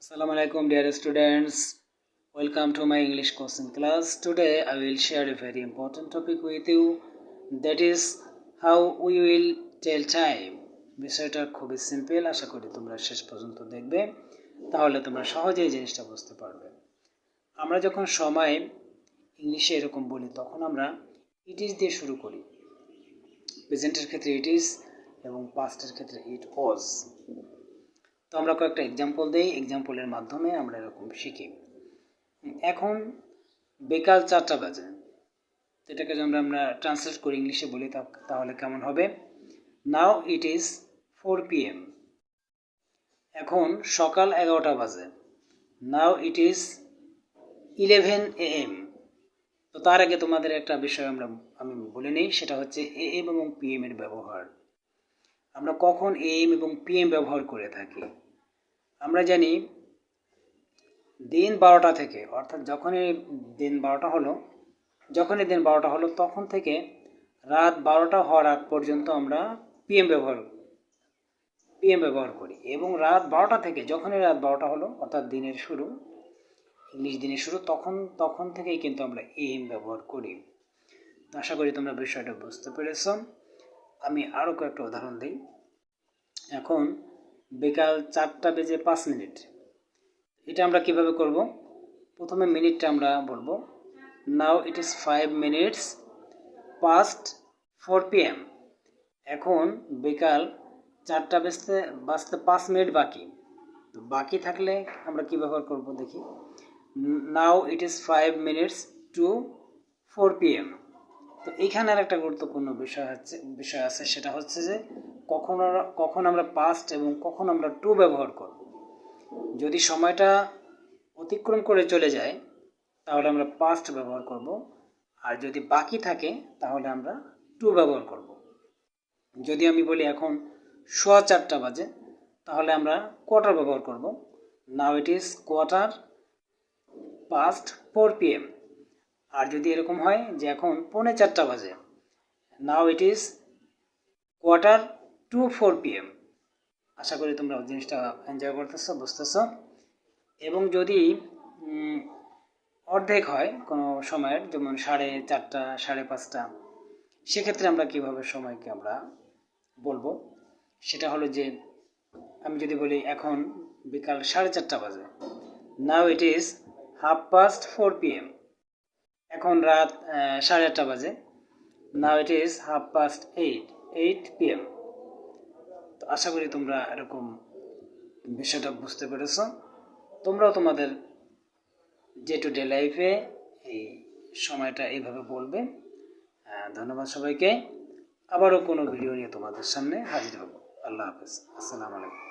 Assalamu alaikum dear students. Welcome to my English coaching class. Today I will share a very important topic with you, that is how we will tell time. বিষয়টা খুবই simple, আশা করি তোমরা শেষ পর্যন্ত দেখবে, তাহলে তোমরা সহজেই এই জিনিসটা বুঝতে পারবে। আমরা যখন সময় ইংলিশে এরকম বলি তখন আমরা ইট ইজ দিয়ে শুরু করি। প্রেজেন্টের ক্ষেত্রে ইট ইজ এবং পাস্টের ক্ষেত্রে ইট ওয়াজ। তো আমরা কয়েকটা এক্সাম্পল দেই, এক্সাম্পলের মাধ্যমে আমরা এরকম শিখি। এখন বিকাল 4টা বাজে, এটাকে যদি আমরা ট্রান্সলেট করি ইংলিশে বলি তাহলে কেমন হবে? নাও ইট ইজ 4 PM। এখন সকাল 11টা বাজে, নাও ইট ইজ 11 AM। তো তার আগে তোমাদের একটা বিষয় আমি বলে নিই, সেটা হচ্ছে AM এবং PM এর ব্যবহার। আমরা কখন AM এবং PM ব্যবহার করে থাকি? আমরা জানি দিন 12টা থেকে, অর্থাৎ যখনই দিন 12টা হলো তখন থেকে রাত 12টা হওয়ার আগ পর্যন্ত আমরা PM ব্যবহার করি, এবং রাত 12টা থেকে যখনই রাত 12টা হলো অর্থাৎ দিনের শুরু, ইংলিশ দিনের শুরু, তখন থেকেই কিন্তু আমরা AM ব্যবহার করি। আশা করি তোমরা বিষয়টা বুঝতে পেরেছ। আমি আরও কয়েকটা উদাহরণ দিই। এখন বিকাল 4:05। এটা আমরা কিভাবে করব? প্রথমে মিনিটটা আমরা বলবো, নাও it is 5 minutes past 4 PM। এখন বিকাল 4টা বাজতে 5 মিনিট বাকি। তো বাকি থাকলে আমরা কি ব্যবহার করব দেখি। নাও it is 5 minutes to 4 PM। তো এইখানে আর একটা গুরুত্বপূর্ণ বিষয় আছে, সেটা হচ্ছে যে কখন আমরা পাস্ট এবং কখন আমরা টু ব্যবহার করব। যদি সময়টা অতিক্রম করে চলে যায় তাহলে আমরা পাস্ট ব্যবহার করব, আর যদি বাকি থাকে তাহলে আমরা টু ব্যবহার করব। যদি আমি বলি এখন 4:15 বাজে, তাহলে আমরা কোয়ার্টার ব্যবহার করব। নাও ইট ইজ 4:15 PM। আর যদি এরকম হয় যে এখন 3:45 বাজে, নাও ইট ইজ 4:45 PM। আশা করি তোমরা জিনিসটা এনজয় করতেছো, বুঝতেছো। এবং যদি অর্ধেক হয় কোনো সময়ের, যেমন 4:30, 5:30, সেক্ষেত্রে আমরা কিভাবে সময়কে আমরা বলবো, সেটা হলো যে আমি যদি বলি এখন বিকাল 4:30 বাজে, নাও ইট ইজ 4:30 PM। এখন রাত 8:30 বাজে, নাও ইট ইজ 8:30 PM। তো আশা করি তোমরা এরকম বিষয়টা বুঝতে পেরেছ। তোমরাও তোমাদের ডে টু ডে লাইফে এই সময়টা এইভাবে বলবে। ধন্যবাদ সবাইকে। আবারও কোনো ভিডিও নিয়ে তোমাদের সামনে হাজির হব। আল্লাহ হাফেজ। আসসালামু আলাইকুম।